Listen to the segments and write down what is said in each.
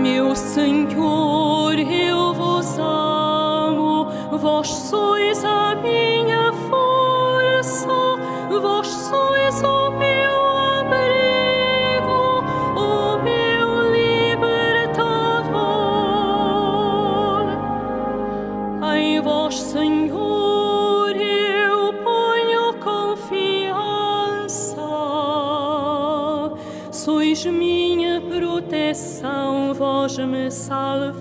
Meu Senhor, eu vos amo, vós sois a minha força, vós sois o meu abrigo, o meu libertador. Em vós, Senhor, eu ponho confiança, sois minha proteção, vós me salvais.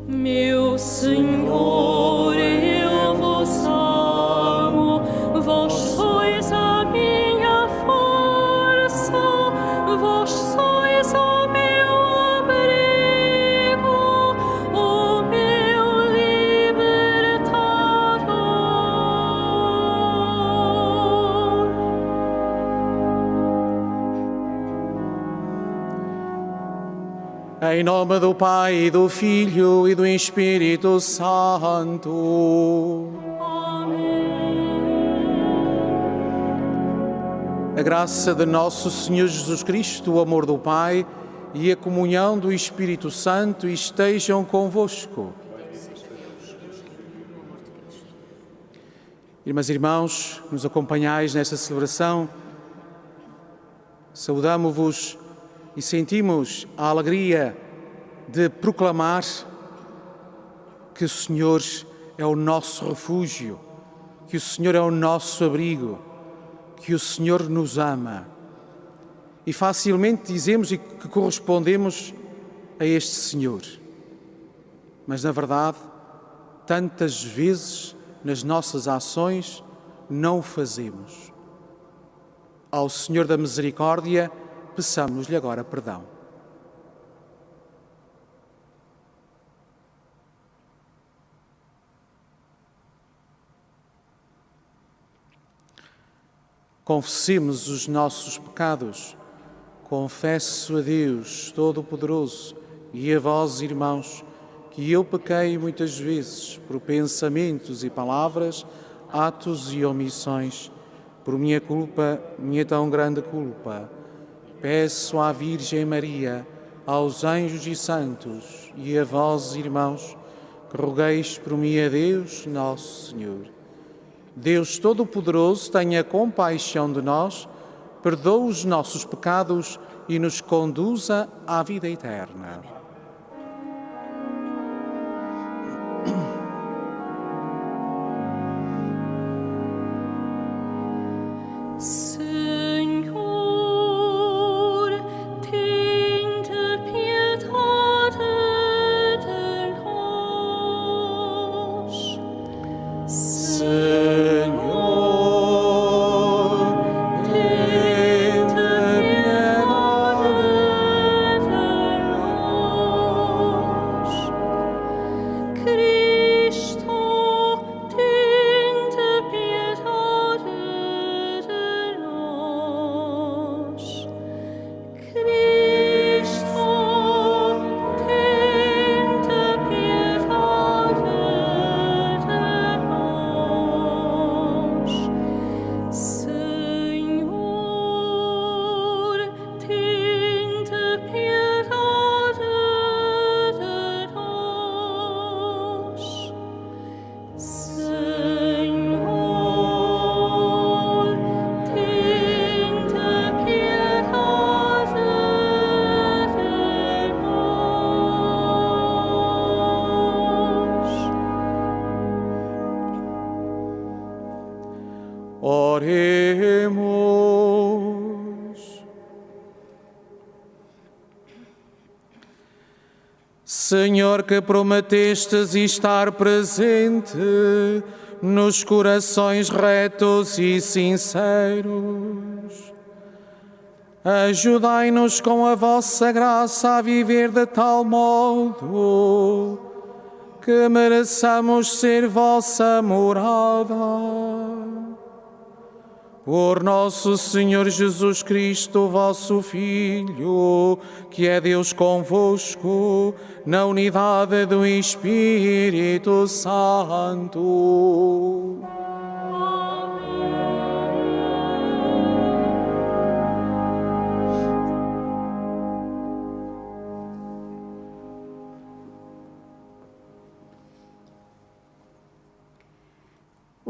Meu Senhor, eu vos amo, vós sois a minha força, vós sois o meu abrigo, o meu libertador. Em nome do Pai, e do Filho e do Espírito Santo. A graça de nosso Senhor Jesus Cristo, o amor do Pai e a comunhão do Espírito Santo estejam convosco. Irmãs e irmãos, nos acompanhais nesta celebração, saudamo-vos e sentimos a alegria de proclamar que o Senhor é o nosso refúgio, que o Senhor é o nosso abrigo, que o Senhor nos ama. E facilmente dizemos e que correspondemos a este Senhor. Mas, na verdade, tantas vezes nas nossas ações não o fazemos. Ao Senhor da Misericórdia, peçamos-lhe agora perdão. Confessemos os nossos pecados. Confesso a Deus Todo-Poderoso e a vós, irmãos, que eu pequei muitas vezes por pensamentos e palavras, atos e omissões, por minha culpa, minha tão grande culpa. Peço à Virgem Maria, aos anjos e santos e a vós, irmãos, que rogueis por mim a Deus, nosso Senhor. Deus Todo-Poderoso, tenha compaixão de nós, perdoe os nossos pecados e nos conduza à vida eterna. Oremos. Senhor, que prometestes estar presente nos corações retos e sinceros, ajudai-nos com a vossa graça a viver de tal modo que mereçamos ser vossa morada. Por nosso Senhor Jesus Cristo, vosso Filho, que é Deus convosco, na unidade do Espírito Santo.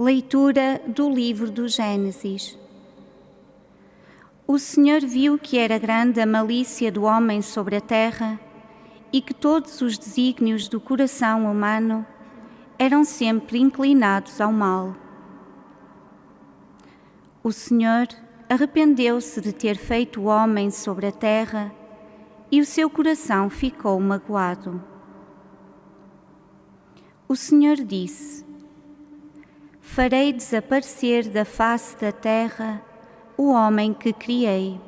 Leitura do livro do Gênesis. O Senhor viu que era grande a malícia do homem sobre a terra e que todos os desígnios do coração humano eram sempre inclinados ao mal. O Senhor arrependeu-se de ter feito o homem sobre a terra e o seu coração ficou magoado. O Senhor disse: Farei desaparecer da face da terra o homem que criei,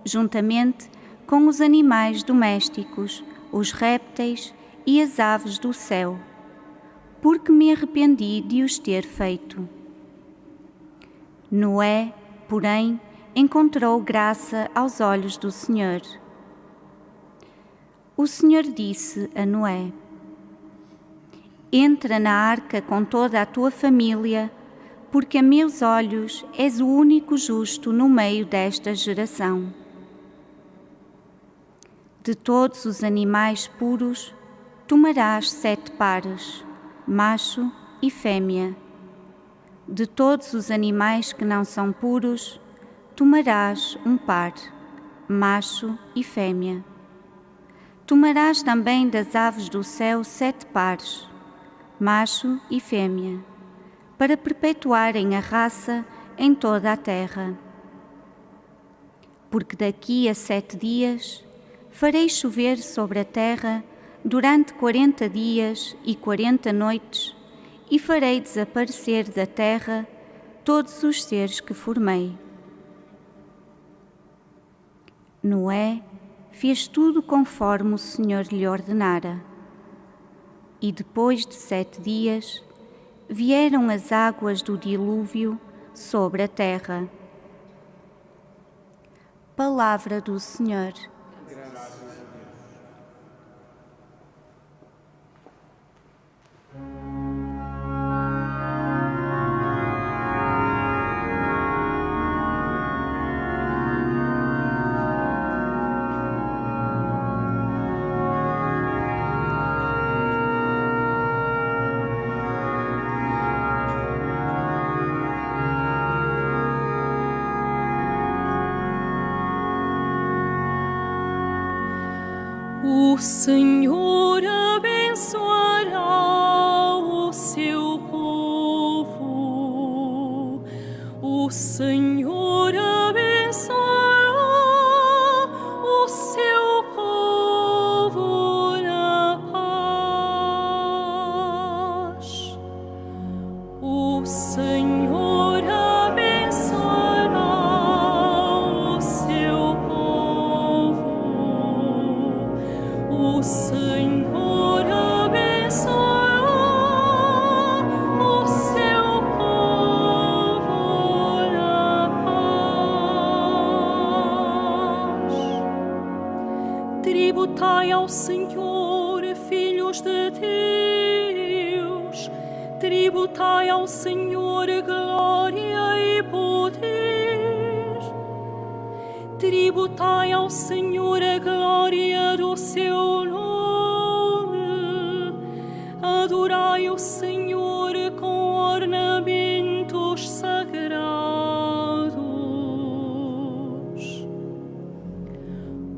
juntamente com os animais domésticos, os répteis e as aves do céu, porque me arrependi de os ter feito. Noé, porém, encontrou graça aos olhos do Senhor. O Senhor disse a Noé: Entra na arca com toda a tua família, porque a meus olhos és o único justo no meio desta geração. De todos os animais puros, tomarás 7 pares, macho e fêmea. De todos os animais que não são puros, tomarás 1 par, macho e fêmea. Tomarás também das aves do céu 7 pares, macho e fêmea, para perpetuarem a raça em toda a terra. Porque daqui a 7 dias farei chover sobre a terra durante 40 dias e 40 noites, e farei desaparecer da terra todos os seres que formei. Noé fez tudo conforme o Senhor lhe ordenara. E depois de 7 dias, vieram as águas do dilúvio sobre a terra. Palavra do Senhor. O Senhor abençoará o seu povo. O Senhor abençoará o seu povo na paz. O Senhor abençoará o seu povo. O Senhor abençoará o seu povo na paz. Tributai ao Senhor, filhos de Deus, tributai ao Senhor glória e poder. Tributai ao Senhor a glória do seu nome. Adorai o Senhor com ornamentos sagrados.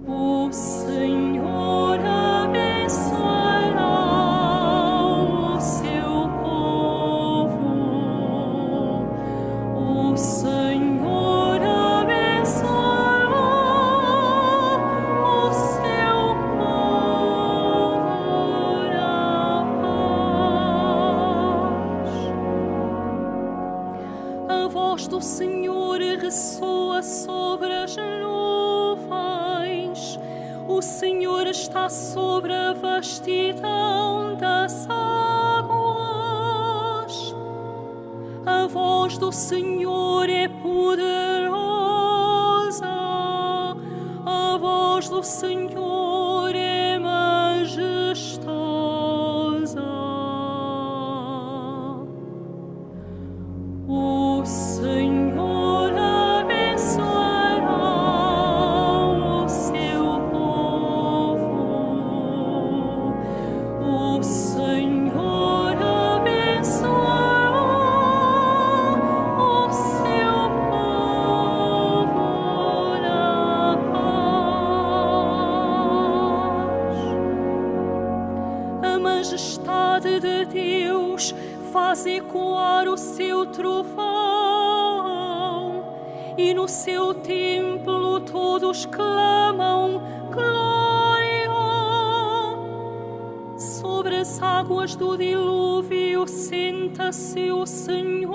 O Senhor abençoará o seu povo. O Senhor abençoará o seu povo na paz. A voz do Senhor ressoa sobre as nuvens. O Senhor está sobre a vastidão das águas. A voz do Senhor é poderosa. A voz do Senhor é majestosa. O Senhor abençoará o seu povo. O Senhor abençoará faz ecoar o seu trovão, e no seu templo todos clamam glória. Sobre as águas do dilúvio senta-se o Senhor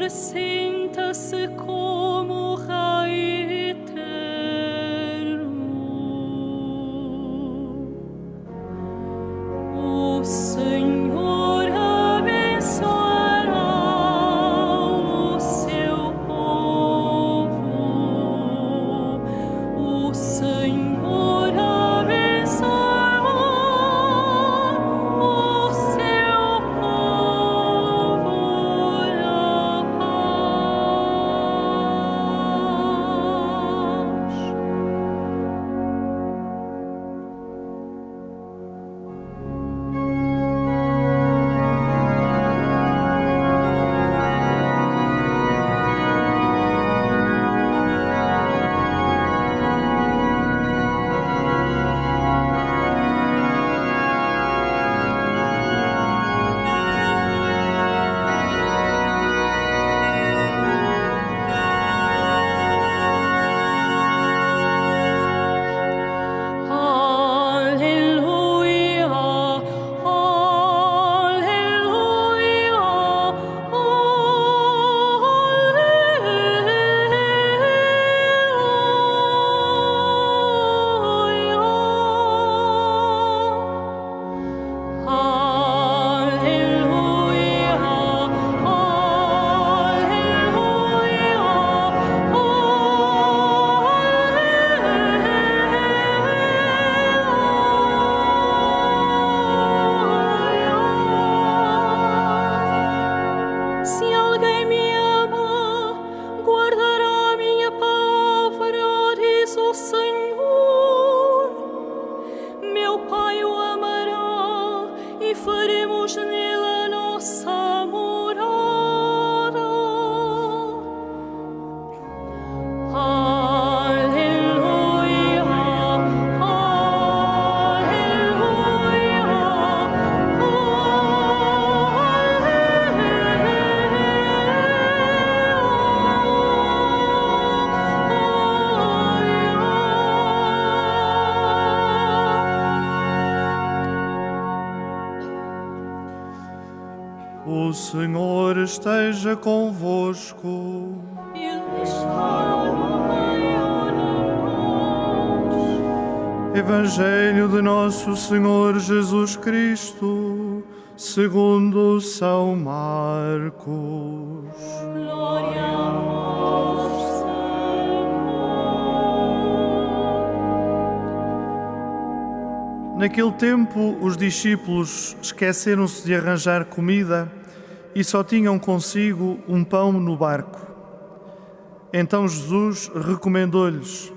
senta-se como Rei eterno. O Senhor abençoará o seu povo. O Senhor abençoará o seu povo na paz. Aleluia, aleluia, Se alguém me ama, guardará a minha palavra, diz o Senhor. Meu Pai o amará e faremos nele a nossa morada. Aleluia, O Senhor esteja convosco. Ele está no meio de nós. Evangelho de Nosso Senhor Jesus Cristo, segundo São Marcos. Glória a vós, Senhor. Naquele tempo, os discípulos esqueceram-se de arranjar comida e só tinham consigo um pão no barco. Então Jesus recomendou-lhes: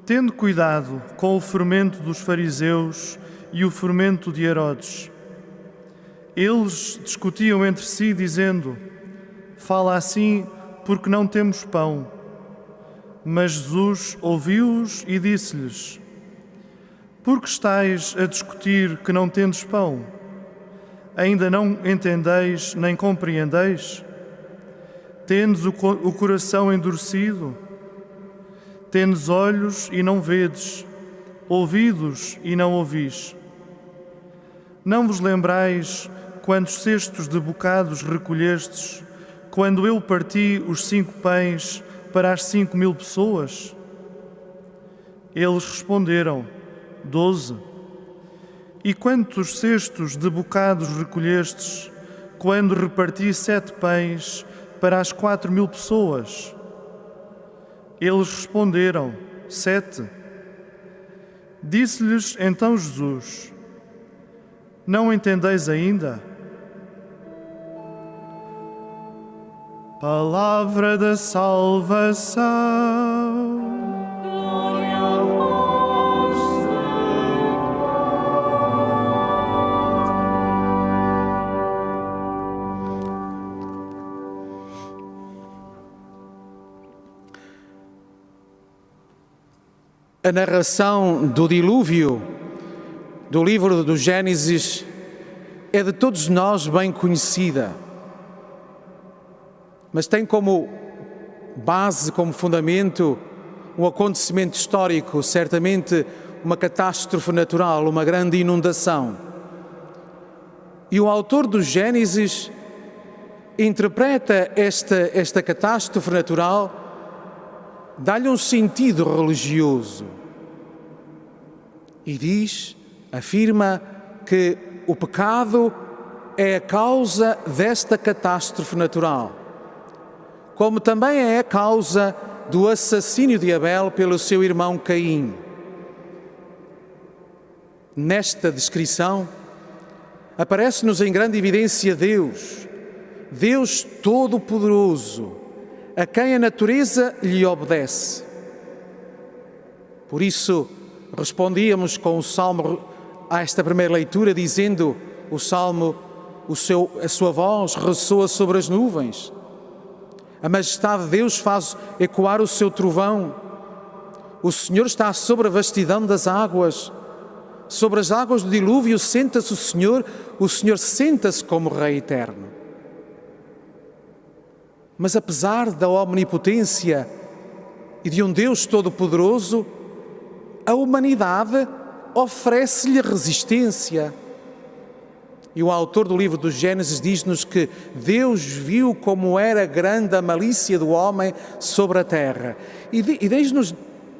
tende cuidado com o fermento dos fariseus e o fermento de Herodes. Eles discutiam entre si, dizendo: fala assim porque não temos pão. Mas Jesus ouviu-os e disse-lhes: por que estáis a discutir que não tendes pão? Ainda não entendeis nem compreendeis? Tendes o coração endurecido? Tendes olhos e não vedes, ouvidos e não ouvis? Não vos lembrais quantos cestos de bocados recolhestes, quando eu parti os 5 pães para as 5.000 pessoas? Eles responderam: 12. E quantos cestos de bocados recolhestes, quando reparti 7 pães para as 4.000 pessoas? Eles responderam: 7. Disse-lhes então Jesus: não entendeis ainda? Palavra da salvação. Glória a vós, Senhor. A narração do dilúvio do livro do Gênesis é de todos nós bem conhecida, mas tem como base, como fundamento, um acontecimento histórico, certamente uma catástrofe natural, uma grande inundação. E o autor do Gênesis interpreta esta catástrofe natural, dá-lhe um sentido religioso e afirma que o pecado é a causa desta catástrofe natural, como também é a causa do assassínio de Abel pelo seu irmão Caim. Nesta descrição, aparece-nos em grande evidência Deus Todo-Poderoso, a quem a natureza lhe obedece. Por isso, respondíamos com o Salmo a esta primeira leitura, dizendo o Salmo, a sua voz ressoa sobre as nuvens. A majestade de Deus faz ecoar o seu trovão. O Senhor está sobre a vastidão das águas. Sobre as águas do dilúvio senta-se o Senhor senta-se como Rei eterno. Mas apesar da omnipotência e de um Deus Todo-Poderoso, a humanidade oferece-lhe resistência. E o autor do livro do Gênesis diz-nos que Deus viu como era grande a malícia do homem sobre a terra.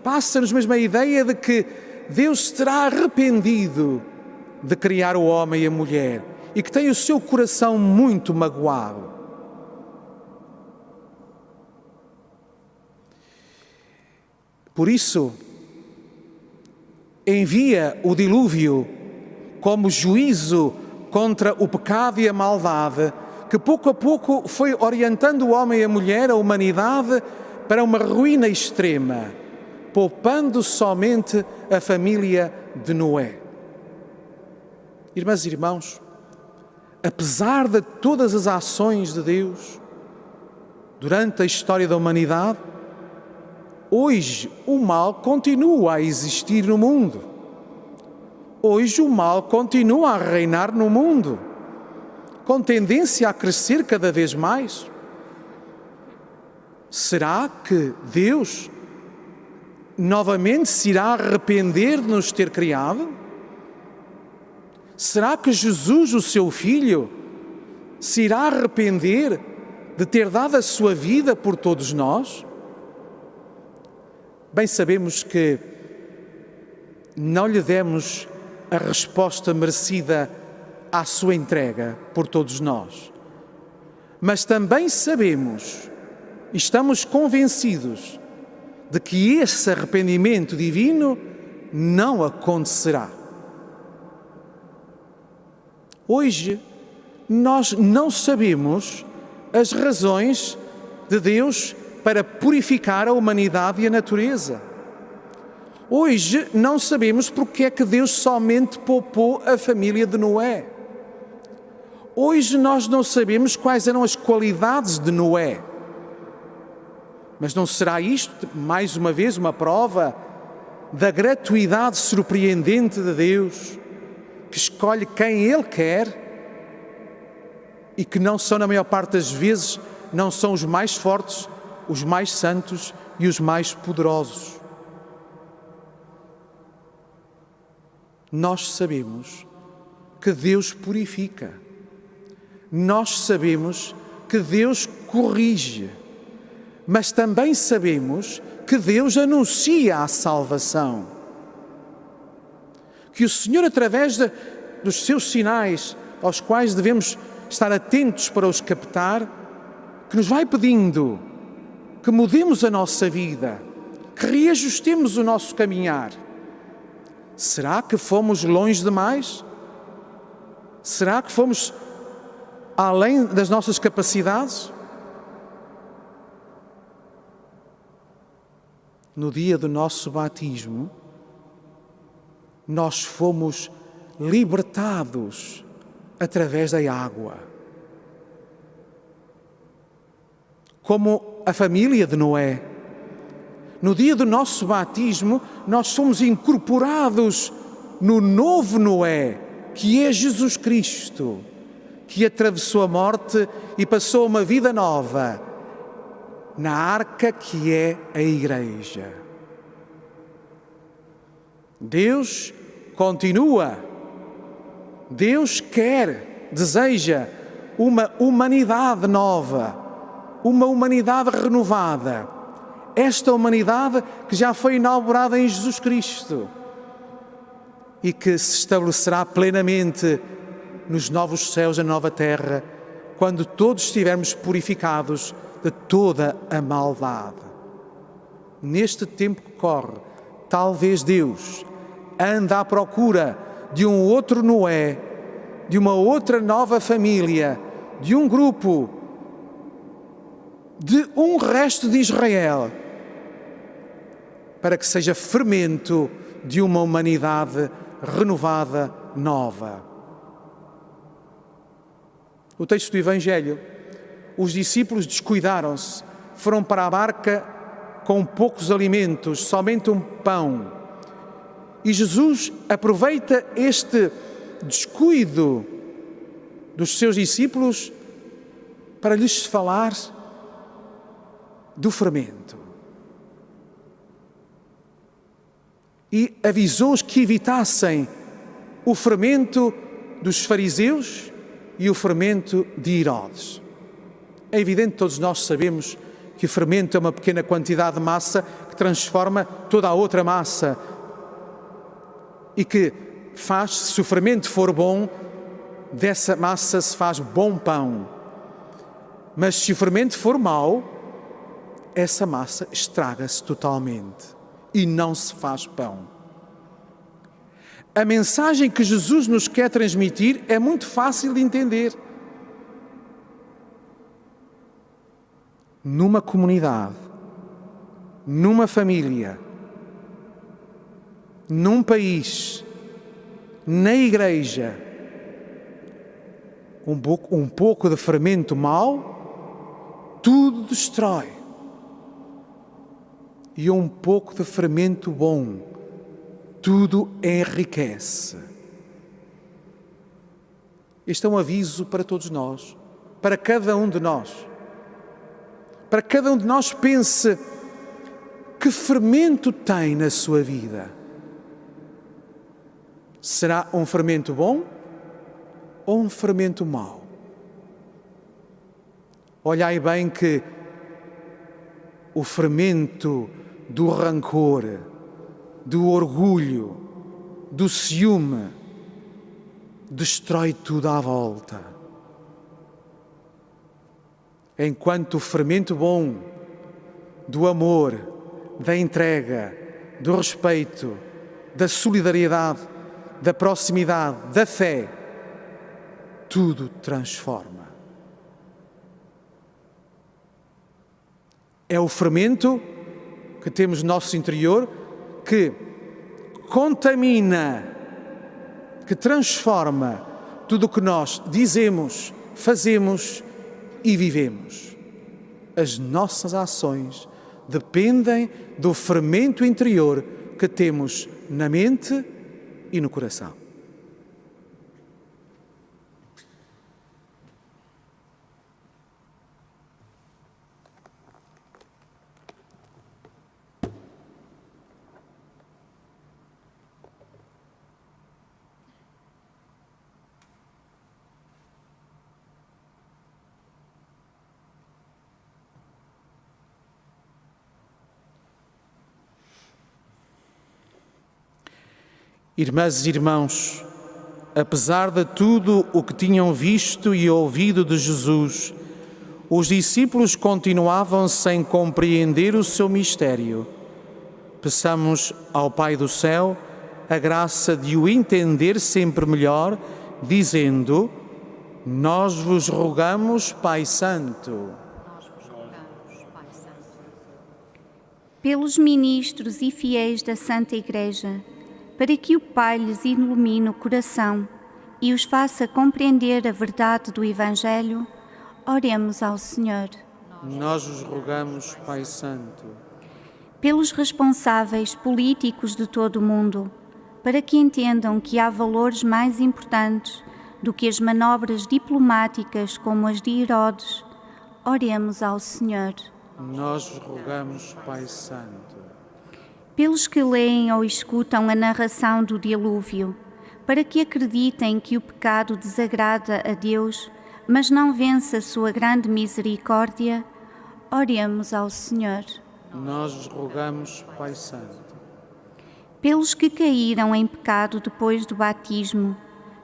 Passa-nos mesmo a ideia de que Deus terá arrependido de criar o homem e a mulher e que tem o seu coração muito magoado. Por isso, envia o dilúvio como juízo contra o pecado e a maldade, que pouco a pouco foi orientando o homem e a mulher, a humanidade, para uma ruína extrema, poupando somente a família de Noé. Irmãs e irmãos, apesar de todas as ações de Deus durante a história da humanidade, hoje o mal continua a existir no mundo. Hoje o mal continua a reinar no mundo, com tendência a crescer cada vez mais. Será que Deus novamente se irá arrepender de nos ter criado? Será que Jesus, o seu Filho, se irá arrepender de ter dado a sua vida por todos nós? Bem sabemos que não lhe demos a resposta merecida à sua entrega por todos nós. Mas também sabemos e estamos convencidos de que esse arrependimento divino não acontecerá. Hoje, nós não sabemos as razões de Deus para purificar a humanidade e a natureza. Hoje não sabemos porque é que Deus somente poupou a família de Noé. Hoje nós não sabemos quais eram as qualidades de Noé. Mas não será isto, mais uma vez, uma prova da gratuidade surpreendente de Deus, que escolhe quem Ele quer e que não são, na maior parte das vezes, não são os mais fortes, os mais santos e os mais poderosos. Nós sabemos que Deus purifica. Nós sabemos que Deus corrige. Mas também sabemos que Deus anuncia a salvação. Que o Senhor, através dos seus sinais, aos quais devemos estar atentos para os captar, que nos vai pedindo que mudemos a nossa vida, que reajustemos o nosso caminhar. Será que fomos longe demais? Será que fomos além das nossas capacidades? No dia do nosso batismo, nós fomos libertados através da água. Como a família de Noé, no dia do nosso batismo, nós fomos incorporados no novo Noé, que é Jesus Cristo, que atravessou a morte e passou uma vida nova na arca que é a Igreja. Deus continua, Deus quer, deseja uma humanidade nova, uma humanidade renovada. Esta humanidade que já foi inaugurada em Jesus Cristo e que se estabelecerá plenamente nos novos céus e na nova terra, quando todos estivermos purificados de toda a maldade. Neste tempo que corre, talvez Deus anda à procura de um outro Noé, de uma outra nova família, de um grupo, de um resto de Israel, para que seja fermento de uma humanidade renovada, nova. O texto do Evangelho: os discípulos descuidaram-se, foram para a barca com poucos alimentos, somente um pão. E Jesus aproveita este descuido dos seus discípulos para lhes falar do fermento. E avisou-os que evitassem o fermento dos fariseus e o fermento de Herodes. É evidente, todos nós sabemos que o fermento é uma pequena quantidade de massa que transforma toda a outra massa e que faz, se o fermento for bom, dessa massa se faz bom pão. Mas se o fermento for mau, essa massa estraga-se totalmente e não se faz pão. A mensagem que Jesus nos quer transmitir é muito fácil de entender. Numa comunidade, numa família, num país, na igreja, um pouco de fermento mau, tudo destrói. E um pouco de fermento bom, tudo enriquece. Este é um aviso para todos nós, para cada um de nós. Para que cada um de nós pense: que fermento tem na sua vida? Será um fermento bom ou um fermento mau? Olhai bem que o fermento do rancor, do orgulho, do ciúme, destrói tudo à volta. Enquanto o fermento bom do amor, da entrega, do respeito, da solidariedade, da proximidade, da fé, tudo transforma. É o fermento que temos no nosso interior que contamina, que transforma tudo o que nós dizemos, fazemos e vivemos. As nossas ações dependem do fermento interior que temos na mente e no coração. Irmãs e irmãos, apesar de tudo o que tinham visto e ouvido de Jesus, os discípulos continuavam sem compreender o seu mistério. Peçamos ao Pai do céu a graça de o entender sempre melhor, dizendo: nós vos rogamos, Pai Santo. Pelos ministros e fiéis da Santa Igreja, para que o Pai lhes ilumine o coração e os faça compreender a verdade do Evangelho, oremos ao Senhor. Nós vos rogamos, Pai Santo. Pelos responsáveis políticos de todo o mundo, para que entendam que há valores mais importantes do que as manobras diplomáticas como as de Herodes, oremos ao Senhor. Nós vos rogamos, Pai Santo. Pelos que leem ou escutam a narração do dilúvio, para que acreditem que o pecado desagrada a Deus, mas não vence a sua grande misericórdia, oremos ao Senhor. Nós vos rogamos, Pai Santo. Pelos que caíram em pecado depois do batismo,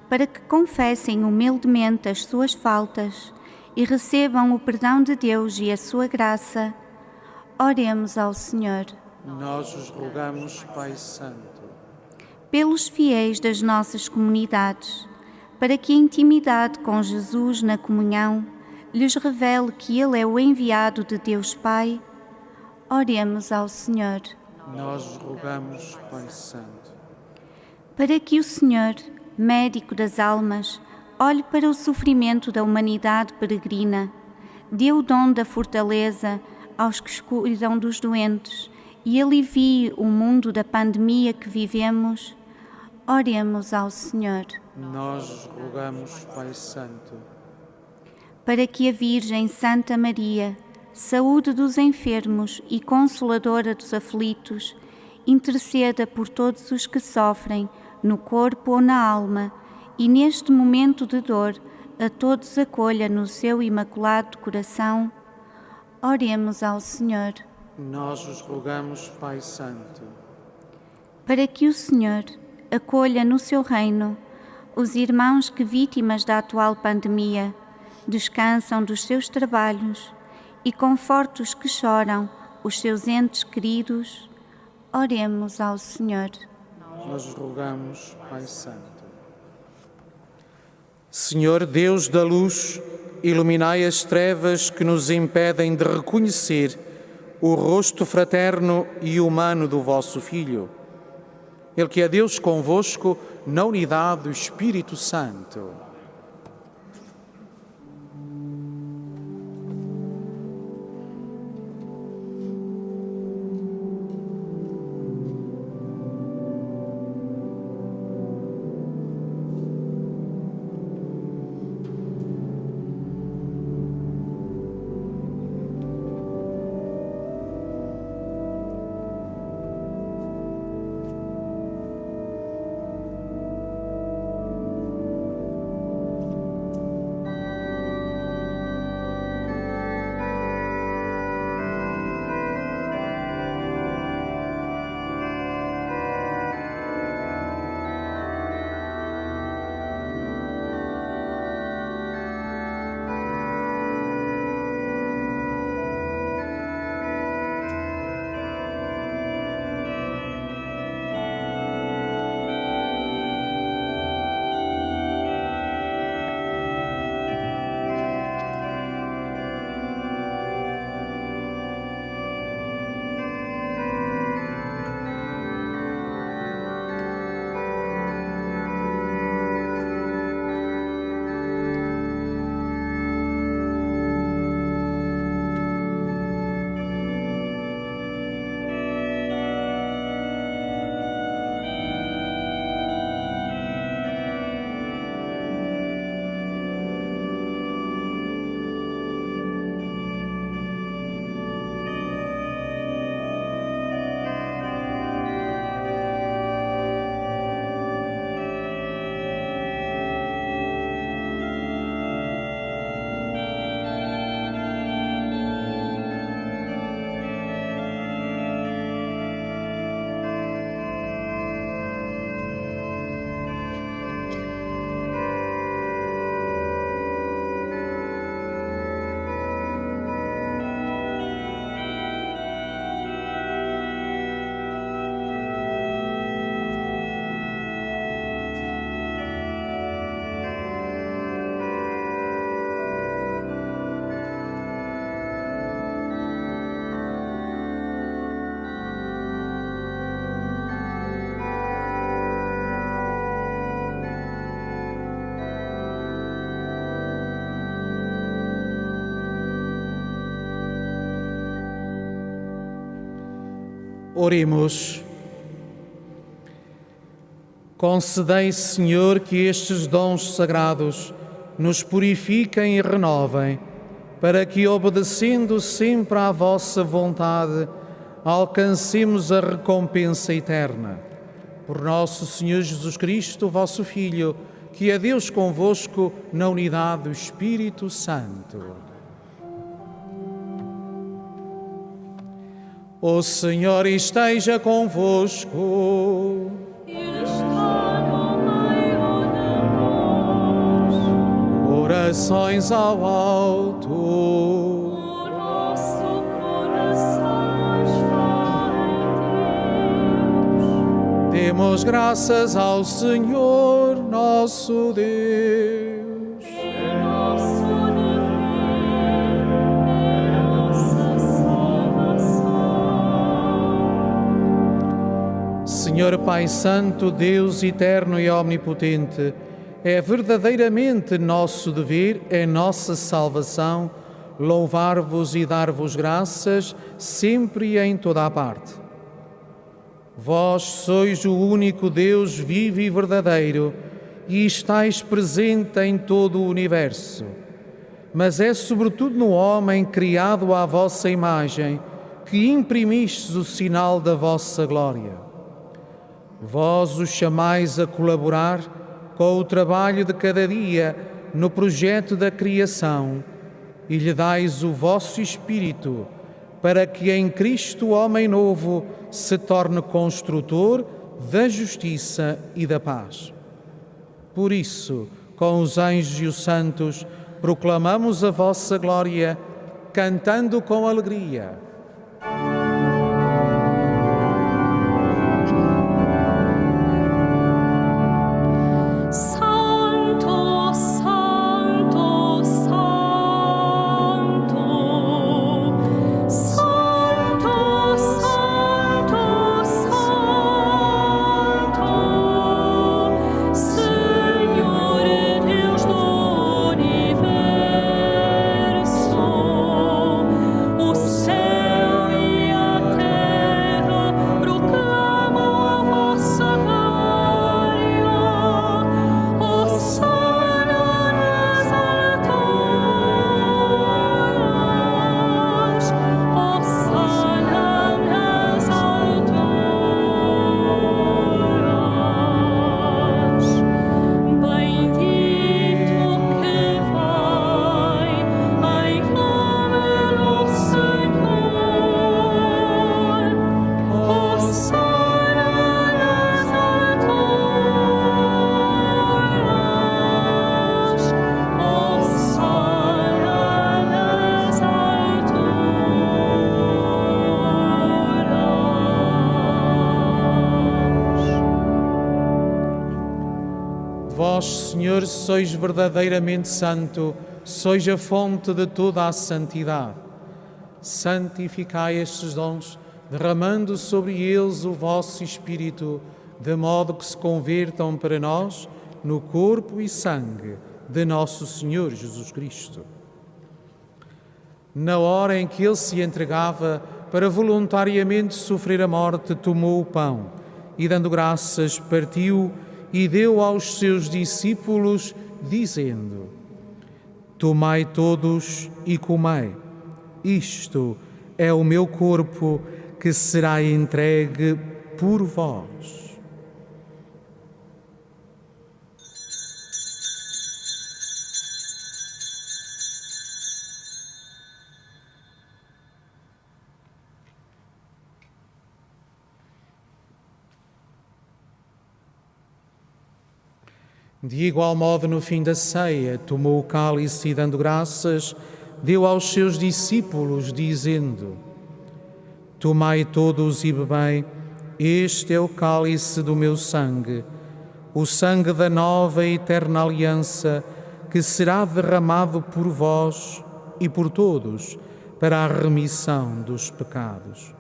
para que confessem humildemente as suas faltas e recebam o perdão de Deus e a sua graça, oremos ao Senhor. Nós vos rogamos, Pai Santo. Pelos fiéis das nossas comunidades, para que a intimidade com Jesus na comunhão lhes revele que Ele é o enviado de Deus Pai, oremos ao Senhor. Nós vos rogamos, Pai Santo. Para que o Senhor, médico das almas, olhe para o sofrimento da humanidade peregrina, dê o dom da fortaleza aos que cuidam dos doentes e alivie o mundo da pandemia que vivemos, oremos ao Senhor. Nós vos rogamos, Pai Santo. Para que a Virgem Santa Maria, saúde dos enfermos e consoladora dos aflitos, interceda por todos os que sofrem, no corpo ou na alma, e neste momento de dor, a todos acolha no seu imaculado coração, oremos ao Senhor. Nós vos rogamos, Pai Santo. Para que o Senhor acolha no seu reino os irmãos que, vítimas da atual pandemia, descansam dos seus trabalhos e conforte os que choram os seus entes queridos, oremos ao Senhor. Nós vos rogamos, Pai Santo. Senhor Deus da luz, iluminai as trevas que nos impedem de reconhecer o rosto fraterno e humano do vosso Filho. Ele que é Deus convosco, na unidade do Espírito Santo. Oremos. Concedei, Senhor, que estes dons sagrados nos purifiquem e renovem, para que, obedecendo sempre à vossa vontade, alcancemos a recompensa eterna. Por nosso Senhor Jesus Cristo, vosso Filho, que é Deus convosco na unidade do Espírito Santo. O Senhor esteja convosco. Ele está no meio de nós. Orações ao alto. O nosso coração está em Deus. Demos graças ao Senhor, nosso Deus. É nosso dever, é nossa salvação. Senhor Pai Santo, Deus eterno e omnipotente, é verdadeiramente nosso dever, é nossa salvação, louvar-vos e dar-vos graças sempre e em toda a parte. Vós sois o único Deus vivo e verdadeiro e estáis presente em todo o universo. Mas é sobretudo no homem criado à vossa imagem que imprimistes o sinal da vossa glória. Vós o chamais a colaborar com o trabalho de cada dia no projeto da criação e lhe dais o vosso Espírito para que em Cristo, homem novo, se torne construtor da justiça e da paz. Por isso, com os anjos e os santos, proclamamos a vossa glória, cantando com alegria. Santo, Santo, Santo, Santo, Santo, Santo, Senhor Deus do universo, o céu e a terra proclamam a vossa glória. Hosana nas alturas, Hosana nas alturas. Bendito que vai em nome do Senhor. Hosana nas alturas, Hosana nas alturas. Vós, Senhor, sois verdadeiramente santo, sois a fonte de toda a santidade. Santificai estes dons, derramando sobre eles o vosso Espírito, de modo que se convertam para nós no corpo e sangue de nosso Senhor Jesus Cristo. Na hora em que ele se entregava para voluntariamente sofrer a morte, tomou o pão e, dando graças, partiu e deu aos seus discípulos, dizendo: Tomai todos e comei. Isto é o meu corpo que será entregue por vós. De igual modo, no fim da ceia, tomou o cálice e, dando graças, deu aos seus discípulos, dizendo: Tomai todos e bebei, este é o cálice do meu sangue, o sangue da nova e eterna aliança, que será derramado por vós e por todos para a remissão dos pecados.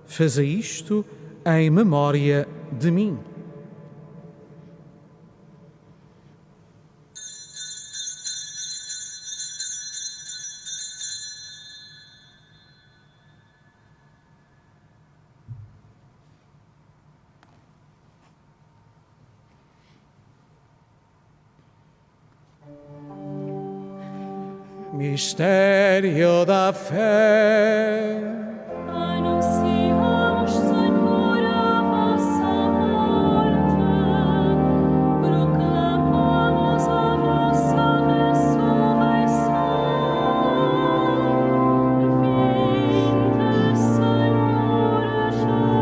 Fazei isto em memória de mim. Mistério da fé. Anunciamos, Senhor, a vossa morte, proclamamos a vossa ressurreição. Vinde, Senhor Jesus.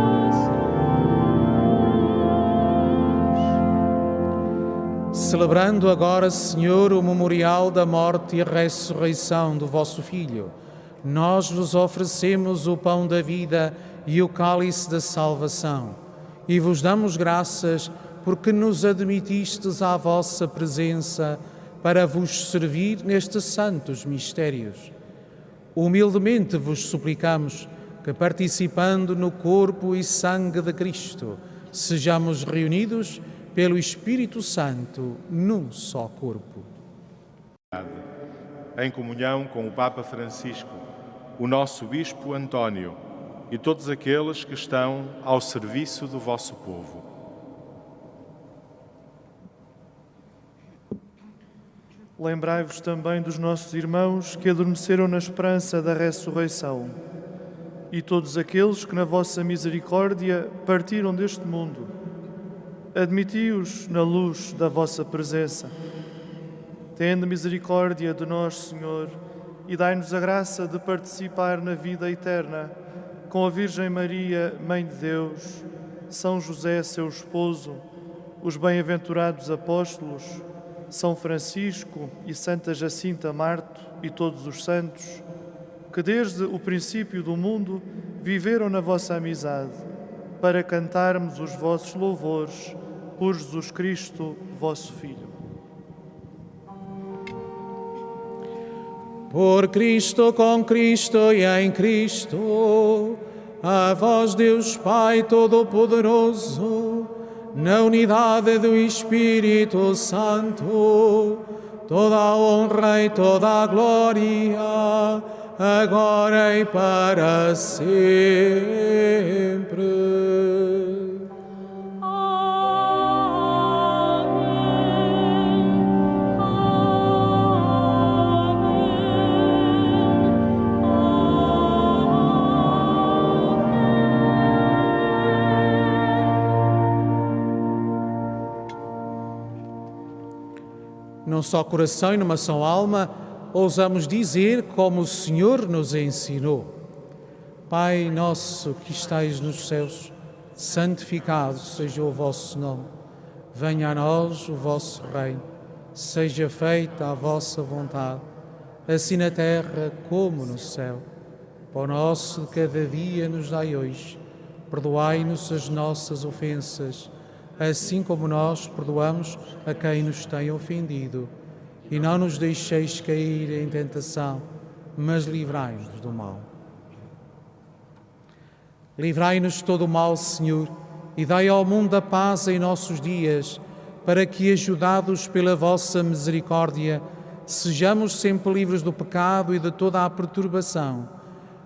Celebrando agora, Senhor, o memorial da morte e a ressurreição do vosso Filho, nós vos oferecemos o pão da vida e o cálice da salvação, e vos damos graças porque nos admitistes à vossa presença para vos servir nestes santos mistérios. Humildemente vos suplicamos que, participando no corpo e sangue de Cristo, sejamos reunidos pelo Espírito Santo num só corpo. Em comunhão com o Papa Francisco, o nosso Bispo António e todos aqueles que estão ao serviço do vosso povo. Lembrai-vos também dos nossos irmãos que adormeceram na esperança da ressurreição e todos aqueles que na vossa misericórdia partiram deste mundo. Admiti-os na luz da vossa presença. Tende misericórdia de nós, Senhor, e dai-nos a graça de participar na vida eterna com a Virgem Maria, Mãe de Deus, São José, seu esposo, os bem-aventurados apóstolos, São Francisco e Santa Jacinta Marto e todos os santos, que desde o princípio do mundo viveram na vossa amizade, para cantarmos os vossos louvores por Jesus Cristo, vosso Filho. Por Cristo, com Cristo e em Cristo, a vós Deus Pai Todo-Poderoso, na unidade do Espírito Santo, toda a honra e toda a glória, agora e para sempre. Num só coração e numa só alma, ousamos dizer como o Senhor nos ensinou. Pai nosso que estais nos céus, santificado seja o vosso nome. Venha a nós o vosso reino. Seja feita a vossa vontade, assim na terra como no céu. Pão nosso de cada dia nos dai hoje. Perdoai-nos as nossas ofensas, assim como nós perdoamos a quem nos tem ofendido. E não nos deixeis cair em tentação, mas livrai-nos do mal. Livrai-nos de todo o mal, Senhor, e dai ao mundo a paz em nossos dias, para que, ajudados pela vossa misericórdia, sejamos sempre livres do pecado e de toda a perturbação,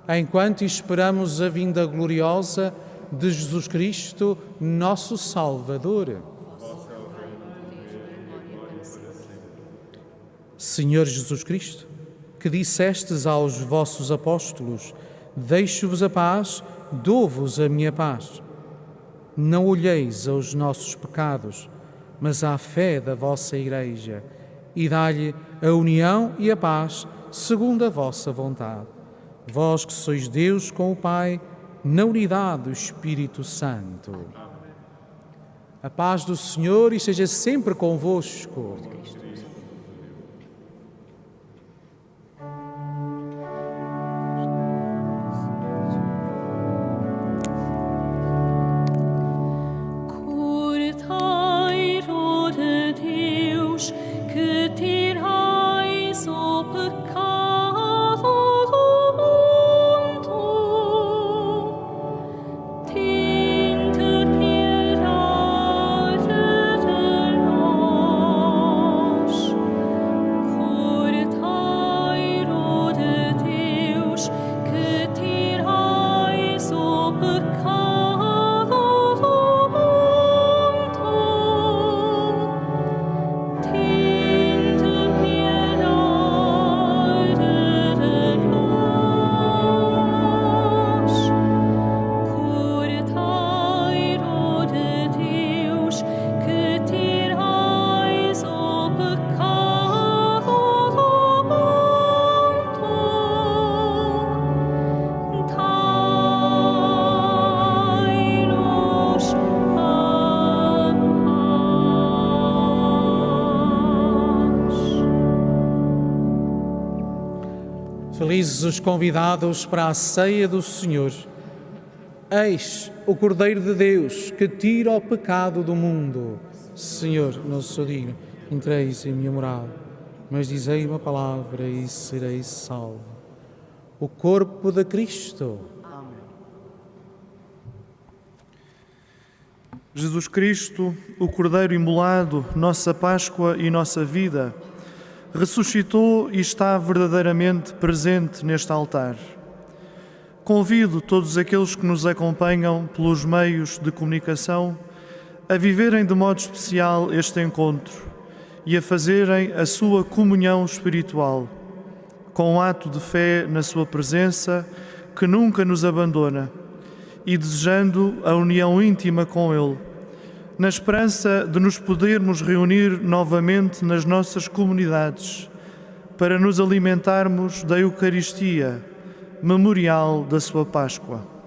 enquanto esperamos a vinda gloriosa de Jesus Cristo, nosso Salvador. Senhor Jesus Cristo, que dissestes aos vossos apóstolos: deixo-vos a paz, dou-vos a minha paz. Não olheis aos nossos pecados, mas à fé da vossa Igreja, e dai-lhe a união e a paz segundo a vossa vontade. Vós que sois Deus com o Pai, na unidade do Espírito Santo. A paz do Senhor esteja sempre convosco. Cordeiro de Deus, que tirais o pecado do mundo, tende piedade de nós. Felizes os convidados para a ceia do Senhor. Eis o Cordeiro de Deus que tira o pecado do mundo. Senhor, não sou digno, entreis em minha morada, mas dizei uma palavra e serei salvo. O corpo de Cristo. Jesus Cristo, o Cordeiro imolado, nossa Páscoa e nossa vida, ressuscitou e está verdadeiramente presente neste altar. Convido todos aqueles que nos acompanham pelos meios de comunicação a viverem de modo especial este encontro e a fazerem a sua comunhão espiritual, com um ato de fé na sua presença que nunca nos abandona e desejando a união íntima com Ele, na esperança de nos podermos reunir novamente nas nossas comunidades para nos alimentarmos da Eucaristia, memorial da sua Páscoa.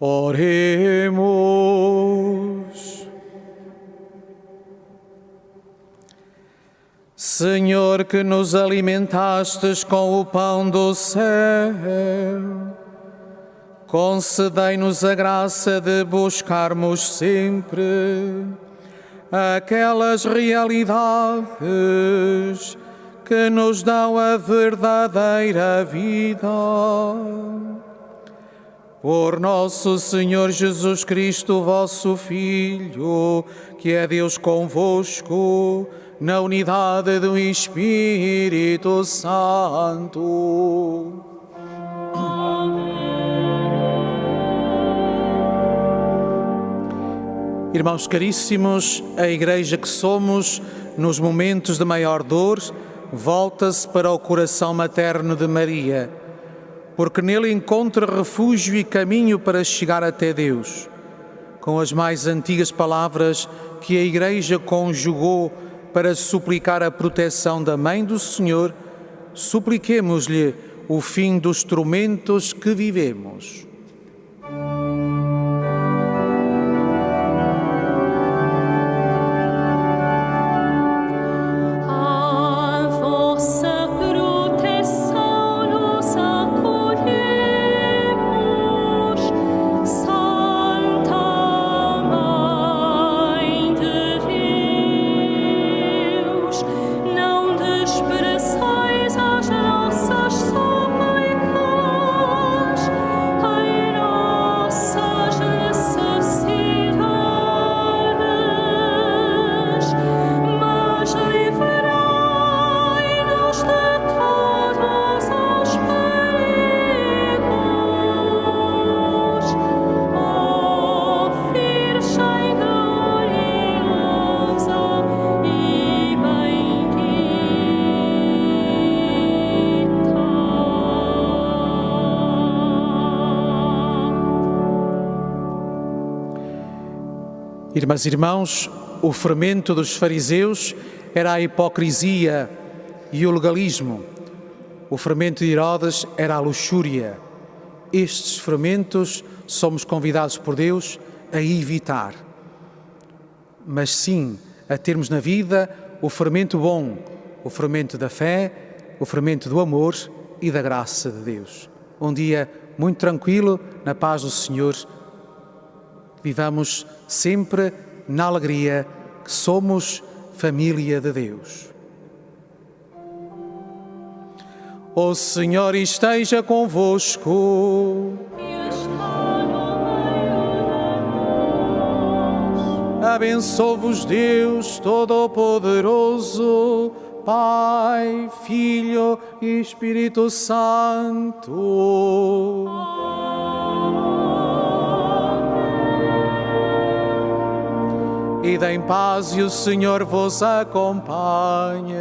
Oremos. Senhor, que nos alimentastes com o pão do céu, concedei-nos a graça de buscarmos sempre aquelas realidades que nos dão a verdadeira vida. Por nosso Senhor Jesus Cristo, vosso Filho, que é Deus convosco, na unidade do Espírito Santo. Irmãos caríssimos, a Igreja que somos, nos momentos de maior dor, volta-se para o coração materno de Maria, porque nele encontra refúgio e caminho para chegar até Deus. Com as mais antigas palavras que a Igreja conjugou para suplicar a proteção da Mãe do Senhor, supliquemos-lhe o fim dos tormentos que vivemos. Irmãs e irmãos, o fermento dos fariseus era a hipocrisia e o legalismo. O fermento de Herodes era a luxúria. Estes fermentos somos convidados por Deus a evitar. Mas sim, a termos na vida o fermento bom, o fermento da fé, o fermento do amor e da graça de Deus. Um dia muito tranquilo, na paz do Senhor. Vivamos sempre na alegria que somos família de Deus. O Senhor esteja convosco. Ele está no meio de nós. Abençoe-vos Deus Todo-Poderoso, Pai, Filho e Espírito Santo. Ide em paz e o Senhor vos acompanhe.